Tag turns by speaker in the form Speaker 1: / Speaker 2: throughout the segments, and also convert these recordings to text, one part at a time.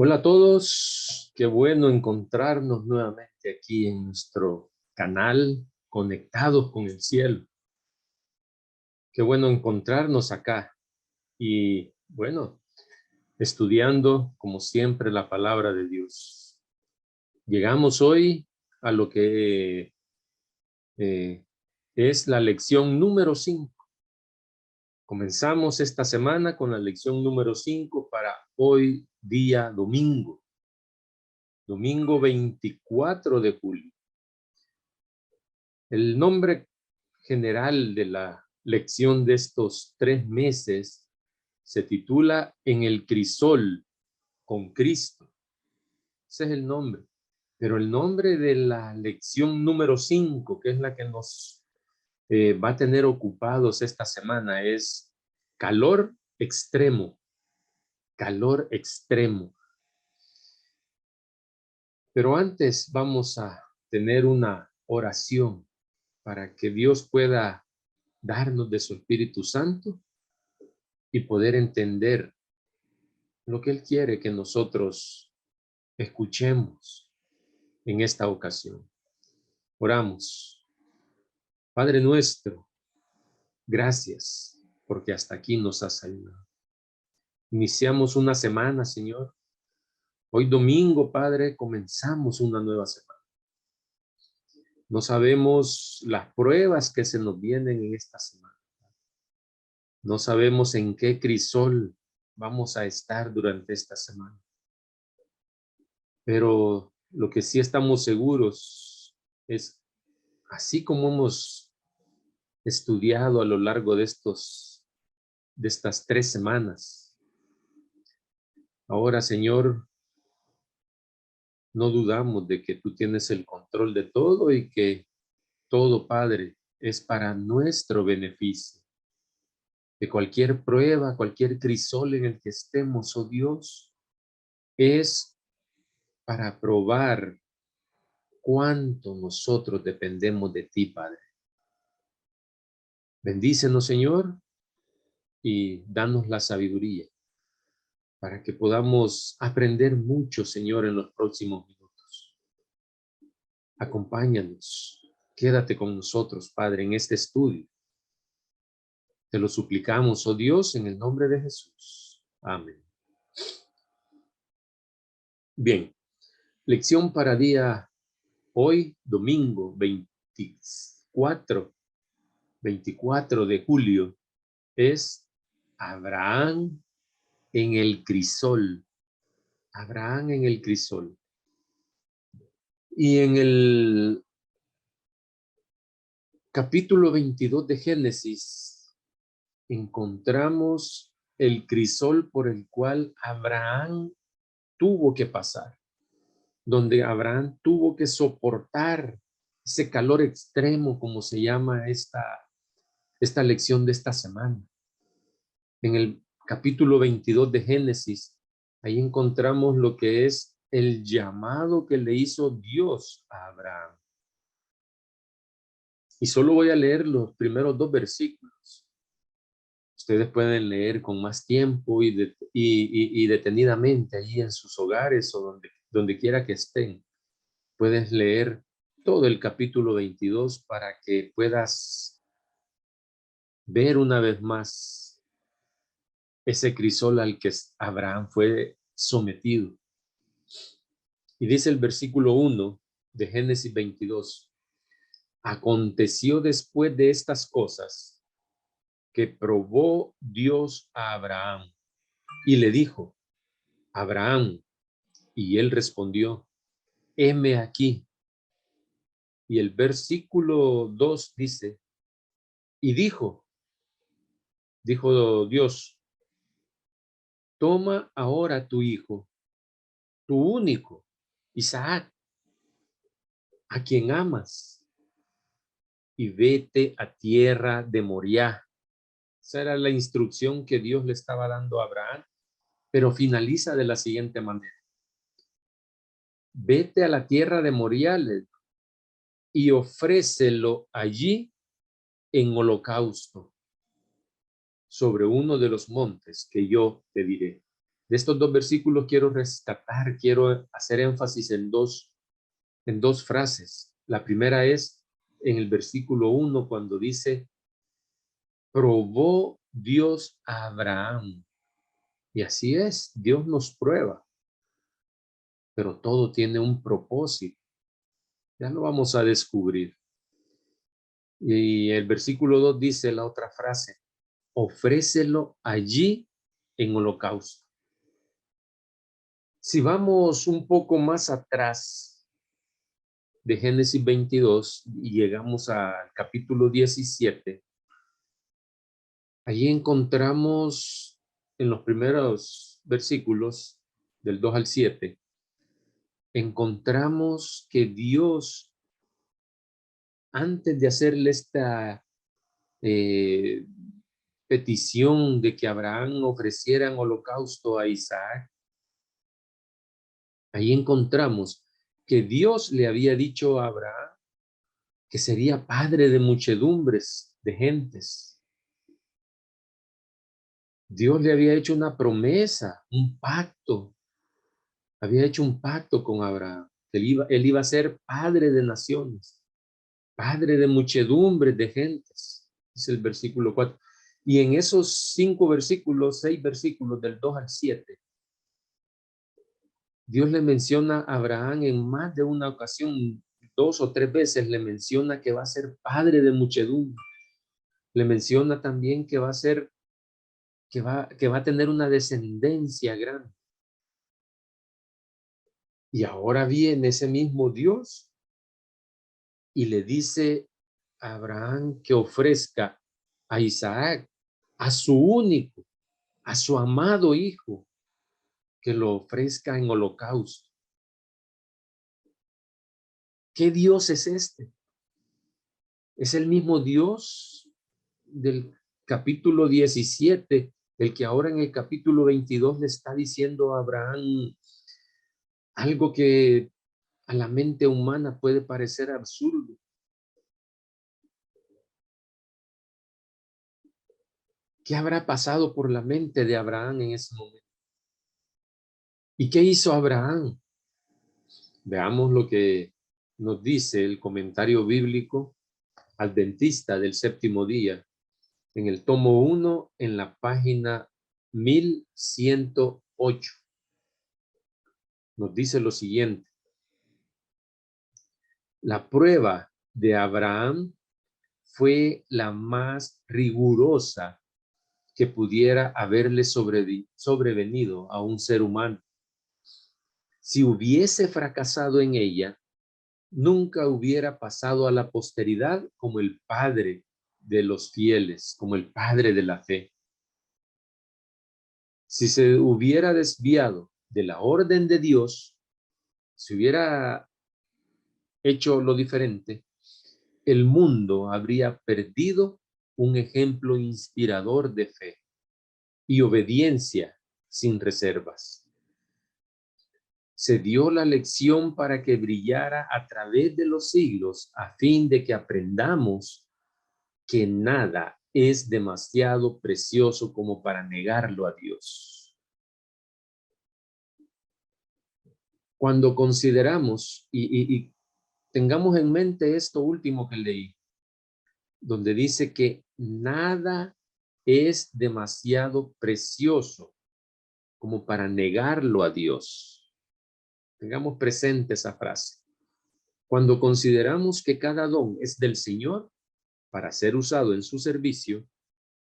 Speaker 1: Hola a todos, qué bueno encontrarnos nuevamente aquí en nuestro canal, conectados con el cielo. Qué bueno encontrarnos acá y bueno, estudiando como siempre la palabra de Dios. Llegamos hoy a lo que eh, es la lección número 5. Comenzamos esta semana con la lección número 5 para hoy día domingo 24 de julio. El nombre general de la lección de estos 3 meses se titula En el crisol con Cristo. Ese es el nombre. Pero el nombre de la lección número 5, que es la que nos va a tener ocupados esta semana, es calor extremo. Calor extremo. Pero antes vamos a tener una oración para que Dios pueda darnos de su Espíritu Santo y poder entender lo que Él quiere que nosotros escuchemos en esta ocasión. Oramos. Padre nuestro, gracias porque hasta aquí nos has ayudado. Iniciamos una semana, Señor. Hoy domingo, Padre, comenzamos una nueva semana. No sabemos las pruebas que se nos vienen en esta semana. No sabemos en qué crisol vamos a estar durante esta semana. Pero lo que sí estamos seguros es, así como hemos estudiado a lo largo de estas 3 semanas, ahora, Señor, no dudamos de que tú tienes el control de todo y que todo, Padre, es para nuestro beneficio. De cualquier prueba, cualquier crisol en el que estemos, oh Dios, es para probar cuánto nosotros dependemos de ti, Padre. Bendícenos, Señor, y danos la sabiduría para que podamos aprender mucho, Señor, en los próximos minutos. Acompáñanos, quédate con nosotros, Padre, en este estudio. Te lo suplicamos, oh Dios, en el nombre de Jesús. Amén. Bien, lección para día hoy, domingo 24 de julio, es Abraham en el crisol. Abraham en el crisol. Y en el capítulo 22 de Génesis encontramos el crisol por el cual Abraham tuvo que pasar, donde Abraham tuvo que soportar ese calor extremo, como se llama esta lección de esta semana. En el capítulo 22 de Génesis, ahí encontramos lo que es el llamado que le hizo Dios a Abraham. Y solo voy a leer los primeros 2 versículos. Ustedes pueden leer con más tiempo y detenidamente allí en sus hogares o donde quiera que estén. Puedes leer todo el capítulo 22 para que puedas ver una vez más ese crisol al que Abraham fue sometido. Y dice el versículo 1 de Génesis 22. Aconteció después de estas cosas que probó Dios a Abraham y le dijo, Abraham, y él respondió, heme aquí. Y el versículo 2 dice, y dijo Dios, toma ahora tu hijo, tu único, Isaac, a quien amas, y vete a tierra de Moriah. Esa era la instrucción que Dios le estaba dando a Abraham, pero finaliza de la siguiente manera. Vete a la tierra de Moriah y ofrécelo allí en holocausto sobre uno de los montes que yo te diré. De estos dos versículos quiero rescatar, quiero hacer énfasis en dos frases. La primera es en el versículo 1 cuando dice, probó Dios a Abraham. Y así es, Dios nos prueba, pero todo tiene un propósito. Ya lo vamos a descubrir. Y el versículo 2 dice la otra frase, ofrécelo allí en holocausto. Si vamos un poco más atrás de Génesis 22 y llegamos al capítulo 17, allí encontramos en los primeros versículos del 2 al 7, encontramos que Dios, antes de hacerle esta eh, petición de que Abraham ofreciera en holocausto a Isaac, ahí encontramos que Dios le había dicho a Abraham que sería padre de muchedumbres de gentes. Dios le había hecho una promesa, un pacto. Había hecho un pacto con Abraham. Él iba a ser padre de naciones, padre de muchedumbres de gentes. Es el versículo 4. Y en esos 5 versículos, 6 versículos del 2 al 7, Dios le menciona a Abraham en más de una ocasión, 2 o 3 veces le menciona que va a ser padre de muchedumbre. Le menciona también que va a ser, que va a tener una descendencia grande. Y ahora viene ese mismo Dios y le dice a Abraham que ofrezca a Isaac, a su único, a su amado hijo, que lo ofrezca en holocausto. ¿Qué Dios es este? Es el mismo Dios del capítulo 17, el que ahora en el capítulo 22 le está diciendo a Abraham algo que a la mente humana puede parecer absurdo. ¿Qué habrá pasado por la mente de Abraham en ese momento? ¿Y qué hizo Abraham? Veamos lo que nos dice el comentario bíblico adventista del séptimo día, en el tomo 1, en la página 1108. Nos dice lo siguiente: la prueba de Abraham fue la más rigurosa que pudiera haberle sobrevenido a un ser humano. Si hubiese fracasado en ella, nunca hubiera pasado a la posteridad como el padre de los fieles, como el padre de la fe. Si se hubiera desviado de la orden de Dios, si hubiera hecho lo diferente, el mundo habría perdido un ejemplo inspirador de fe y obediencia sin reservas. Se dio la lección para que brillara a través de los siglos, a fin de que aprendamos que nada es demasiado precioso como para negarlo a Dios. Cuando consideramos y tengamos en mente esto último que leí, donde dice que nada es demasiado precioso como para negarlo a Dios. Tengamos presente esa frase. Cuando consideramos que cada don es del Señor para ser usado en su servicio,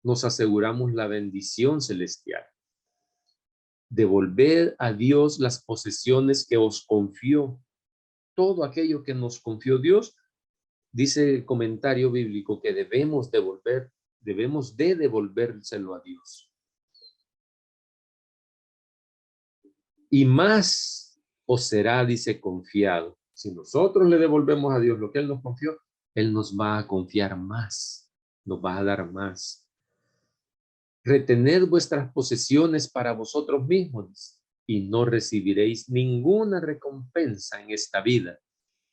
Speaker 1: nos aseguramos la bendición celestial. Devolver a Dios las posesiones que os confió. Todo aquello que nos confió Dios, dice el comentario bíblico que debemos de devolvérselo a Dios. Y más os será, dice, confiado. Si nosotros le devolvemos a Dios lo que Él nos confió, Él nos va a confiar más, nos va a dar más. Retened vuestras posesiones para vosotros mismos y no recibiréis ninguna recompensa en esta vida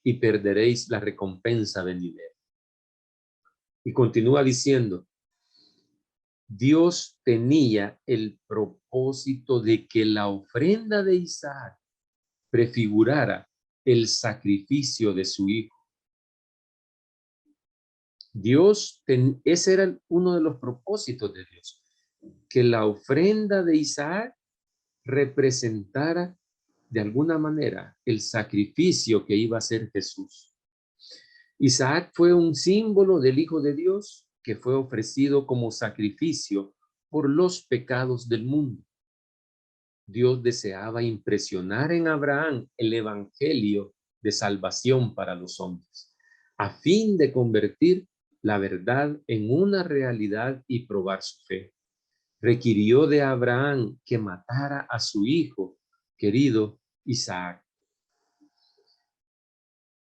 Speaker 1: y perderéis la recompensa venidera. Y continúa diciendo, Dios tenía el propósito de que la ofrenda de Isaac prefigurara el sacrificio de su hijo. Ese era uno de los propósitos de Dios, que la ofrenda de Isaac representara de alguna manera el sacrificio que iba a hacer Jesús. Isaac fue un símbolo del Hijo de Dios que fue ofrecido como sacrificio por los pecados del mundo. Dios deseaba impresionar en Abraham el evangelio de salvación para los hombres, a fin de convertir la verdad en una realidad y probar su fe. Requirió de Abraham que matara a su hijo querido Isaac.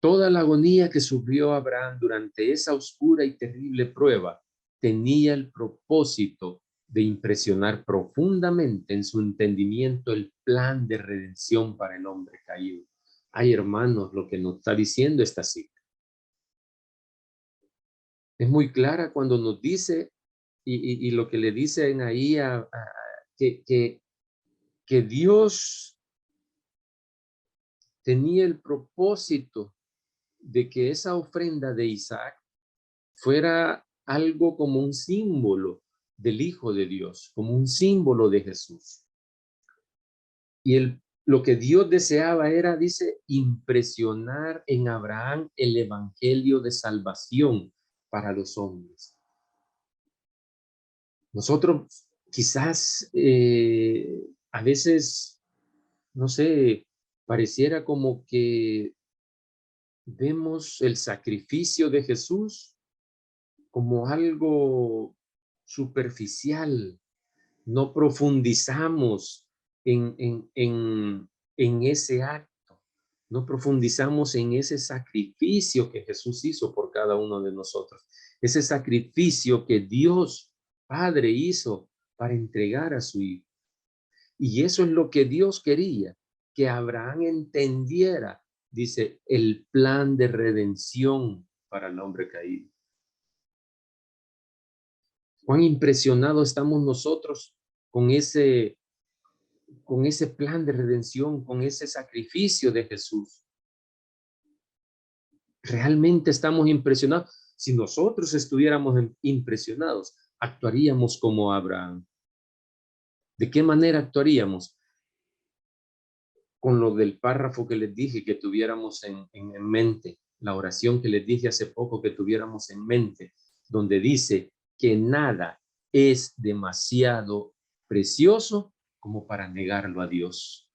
Speaker 1: Toda la agonía que sufrió Abraham durante esa oscura y terrible prueba tenía el propósito de impresionar profundamente en su entendimiento el plan de redención para el hombre caído. Ay, hermanos, lo que nos está diciendo esta cita es muy clara cuando nos dice, y lo que le dicen ahí, que Dios tenía el propósito de que esa ofrenda de Isaac fuera algo como un símbolo del Hijo de Dios, como un símbolo de Jesús. Y lo que Dios deseaba era, dice, impresionar en Abraham el evangelio de salvación para los hombres. Nosotros quizás a veces, no sé, pareciera como que vemos el sacrificio de Jesús como algo superficial, no profundizamos en ese acto, no profundizamos en ese sacrificio que Jesús hizo por cada uno de nosotros, ese sacrificio que Dios Padre hizo para entregar a su Hijo. Y eso es lo que Dios quería, que Abraham entendiera, dice, el plan de redención para el hombre caído. Cuán impresionados estamos nosotros con ese plan de redención, con ese sacrificio de Jesús. Realmente estamos impresionados. Si nosotros estuviéramos impresionados, actuaríamos como Abraham. ¿De qué manera actuaríamos? Con lo del párrafo que les dije que tuviéramos en mente, la oración que les dije hace poco que tuviéramos en mente, donde dice que nada es demasiado precioso como para negarlo a Dios.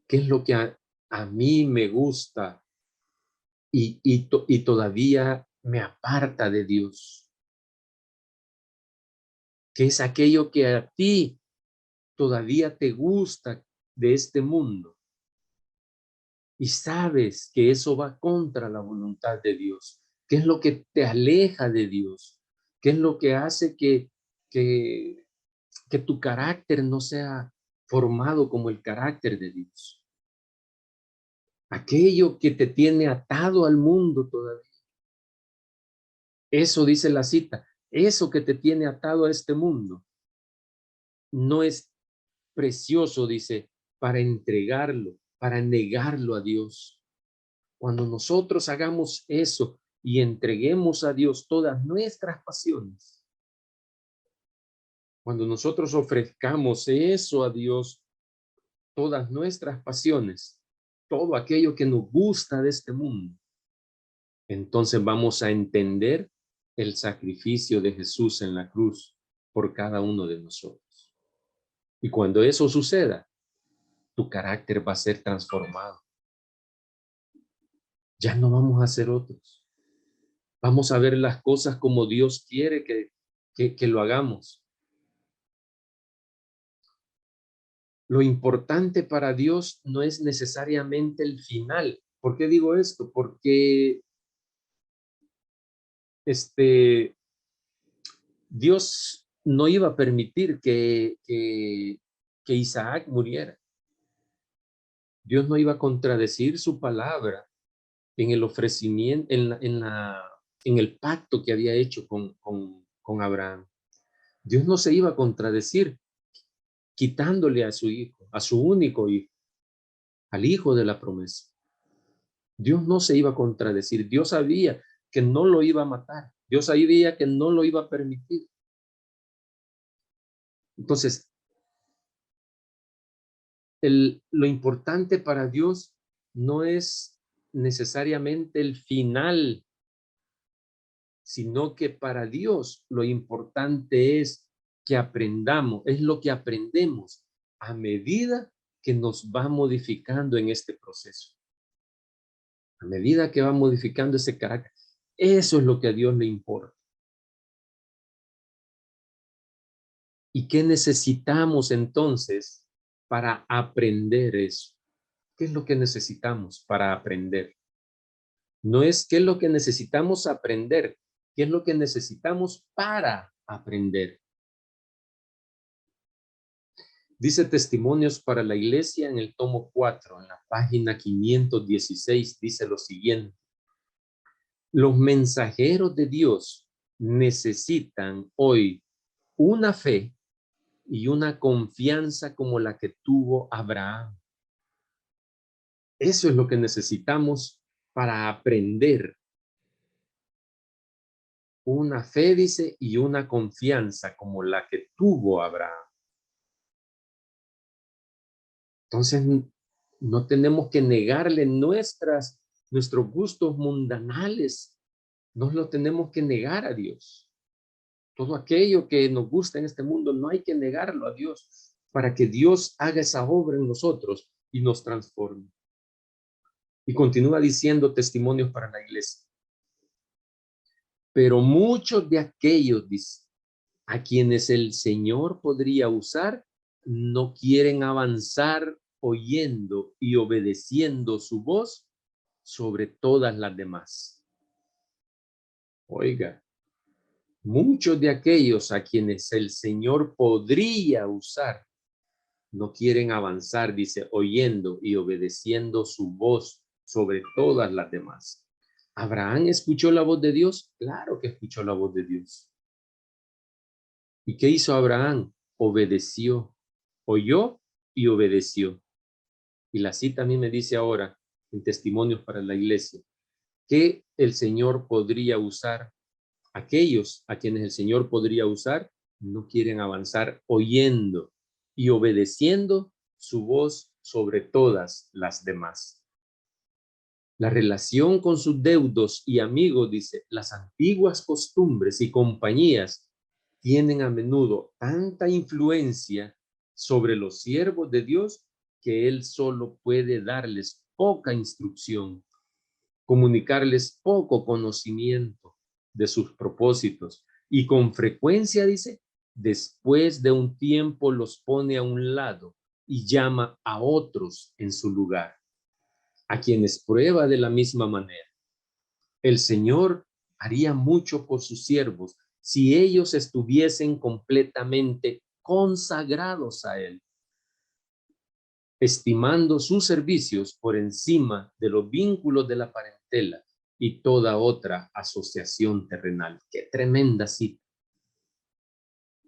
Speaker 1: ¿Qué es lo que a mí me gusta y todavía me aparta de Dios? ¿Qué es aquello que a ti todavía te gusta de este mundo? Y sabes que eso va contra la voluntad de Dios. ¿Qué es lo que te aleja de Dios? ¿Qué es lo que hace que, que tu carácter no sea formado como el carácter de Dios? Aquello que te tiene atado al mundo todavía. Eso dice la cita. Eso que te tiene atado a este mundo no es precioso, dice, para entregarlo, para negarlo a Dios. Cuando nosotros hagamos eso y entreguemos a Dios todas nuestras pasiones, cuando nosotros ofrezcamos eso a Dios, todas nuestras pasiones, todo aquello que nos gusta de este mundo, entonces vamos a entender el sacrificio de Jesús en la cruz por cada uno de nosotros. Y cuando eso suceda, tu carácter va a ser transformado. Ya no vamos a ser otros. Vamos a ver las cosas como Dios quiere que lo hagamos. Lo importante para Dios no es necesariamente el final. ¿Por qué digo esto? Porque Dios no iba a permitir que Isaac muriera. Dios no iba a contradecir su palabra en el ofrecimiento, en el pacto que había hecho con Abraham. Dios no se iba a contradecir quitándole a su hijo, a su único hijo, al hijo de la promesa. Dios no se iba a contradecir. Dios sabía que no lo iba a matar. Dios sabía que no lo iba a permitir. Entonces, lo importante para Dios no es necesariamente el final, sino que para Dios lo importante es que aprendamos, es lo que aprendemos a medida que nos va modificando en este proceso. A medida que va modificando ese carácter. Eso es lo que a Dios le importa. ¿Y qué necesitamos entonces para aprender eso? ¿Qué es lo que necesitamos para aprender? No es qué es lo que necesitamos aprender, qué es lo que necesitamos para aprender. Dice Testimonios para la Iglesia en el tomo 4, en la página 516, dice lo siguiente. Los mensajeros de Dios necesitan hoy una fe y una confianza como la que tuvo Abraham. Eso es lo que necesitamos para aprender. Una fe, dice, y una confianza como la que tuvo Abraham. Entonces, no tenemos que negarle nuestros gustos mundanales. No lo tenemos que negar a Dios. Todo aquello que nos gusta en este mundo, no hay que negarlo a Dios para que Dios haga esa obra en nosotros y nos transforme. Y continúa diciendo Testimonios para la Iglesia. Pero muchos de aquellos, dice, a quienes el Señor podría usar, no quieren avanzar oyendo y obedeciendo su voz sobre todas las demás. Oiga, muchos de aquellos a quienes el Señor podría usar, no quieren avanzar, dice, oyendo y obedeciendo su voz sobre todas las demás. ¿Abraham escuchó la voz de Dios? Claro que escuchó la voz de Dios. ¿Y qué hizo Abraham? Obedeció, oyó y obedeció. Y la cita a mí me dice ahora, en Testimonios para la Iglesia, que el Señor podría usar, aquellos a quienes el Señor podría usar, no quieren avanzar oyendo y obedeciendo su voz sobre todas las demás. La relación con sus deudos y amigos, dice, las antiguas costumbres y compañías tienen a menudo tanta influencia sobre los siervos de Dios que Él solo puede darles poca instrucción, comunicarles poco conocimiento de sus propósitos y con frecuencia, dice, después de un tiempo los pone a un lado y llama a otros en su lugar, a quienes prueba de la misma manera. El Señor haría mucho por sus siervos si ellos estuviesen completamente consagrados a Él, estimando sus servicios por encima de los vínculos de la parentela y toda otra asociación terrenal. Qué tremenda cita.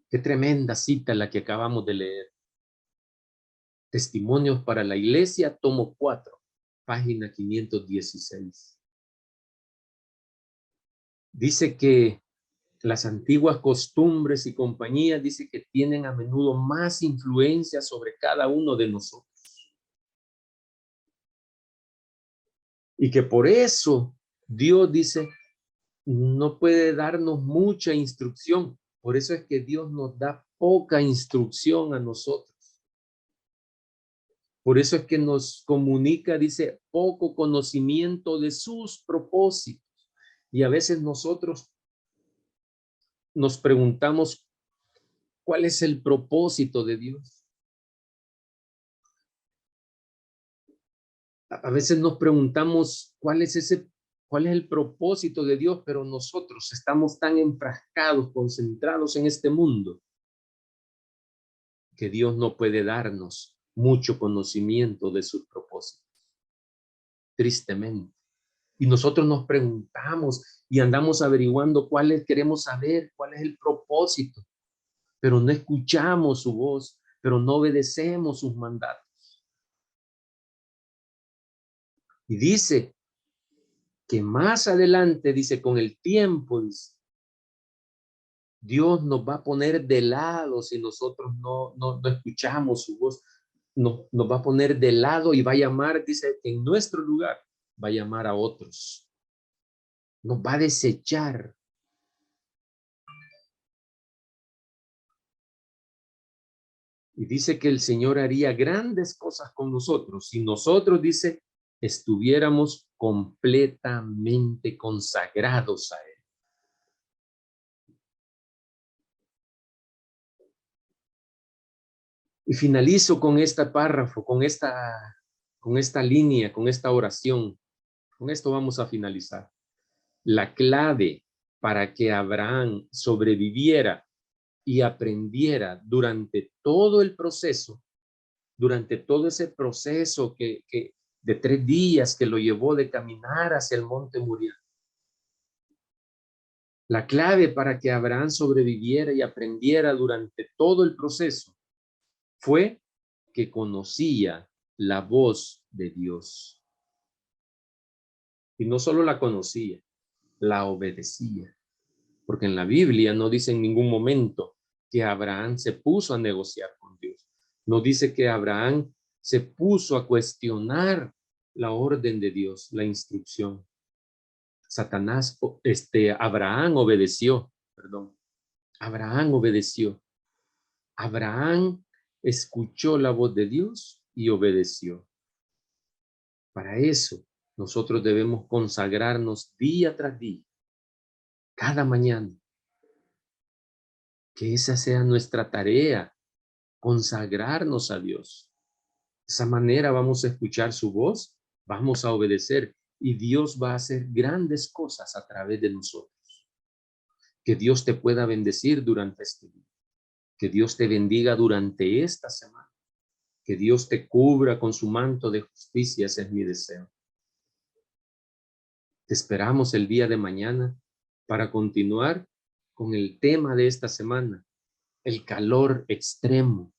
Speaker 1: Qué tremenda cita la que acabamos de leer. Testimonios para la Iglesia, tomo 4, página 516. Dice que las antiguas costumbres y compañías, dice que tienen a menudo más influencia sobre cada uno de nosotros. Y que por eso Dios dice, no puede darnos mucha instrucción. Por eso es que Dios nos da poca instrucción a nosotros. Por eso es que nos comunica, dice, poco conocimiento de sus propósitos. Y a veces nosotros nos preguntamos, ¿cuál es el propósito de Dios? A veces nos preguntamos cuál es el propósito de Dios, pero nosotros estamos tan enfrascados, concentrados en este mundo, que Dios no puede darnos mucho conocimiento de sus propósitos, tristemente. Y nosotros nos preguntamos y andamos averiguando queremos saber cuál es el propósito. pero no escuchamos su voz, pero no obedecemos sus mandatos. Y dice que más adelante, dice, con el tiempo, dice, Dios nos va a poner de lado si nosotros no escuchamos su voz. Nos va a poner de lado y va a llamar, dice, en nuestro lugar, va a llamar a otros. Nos va a desechar. Y dice que el Señor haría grandes cosas con nosotros si nosotros, dice, estuviéramos completamente consagrados a Él. Y finalizo con este párrafo, con esta línea, con esta oración. Con esto vamos a finalizar. La clave para que Abraham sobreviviera y aprendiera durante todo el proceso, durante todo ese proceso de 3 días que lo llevó de caminar hacia el monte Moriah. La clave para que Abraham sobreviviera y aprendiera durante todo el proceso fue que conocía la voz de Dios. Y no solo la conocía, la obedecía. Porque en la Biblia no dice en ningún momento que Abraham se puso a negociar con Dios. No dice que Abraham se puso a cuestionar la orden de Dios, la instrucción. Abraham obedeció, perdón. Abraham obedeció. Abraham escuchó la voz de Dios y obedeció. Para eso nosotros debemos consagrarnos día tras día, cada mañana. Que esa sea nuestra tarea, consagrarnos a Dios. De esa manera vamos a escuchar su voz, vamos a obedecer y Dios va a hacer grandes cosas a través de nosotros. Que Dios te pueda bendecir durante este día. Que Dios te bendiga durante esta semana. Que Dios te cubra con su manto de justicia, ese es mi deseo. Te esperamos el día de mañana para continuar con el tema de esta semana, el calor extremo.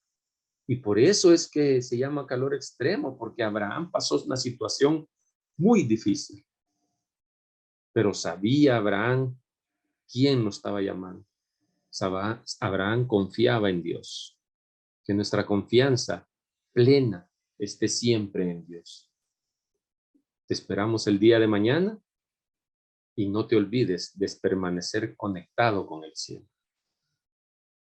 Speaker 1: Y por eso es que se llama calor extremo, porque Abraham pasó una situación muy difícil. Pero sabía Abraham quién lo estaba llamando. Abraham confiaba en Dios. Que nuestra confianza plena esté siempre en Dios. Te esperamos el día de mañana y no te olvides de permanecer conectado con el cielo.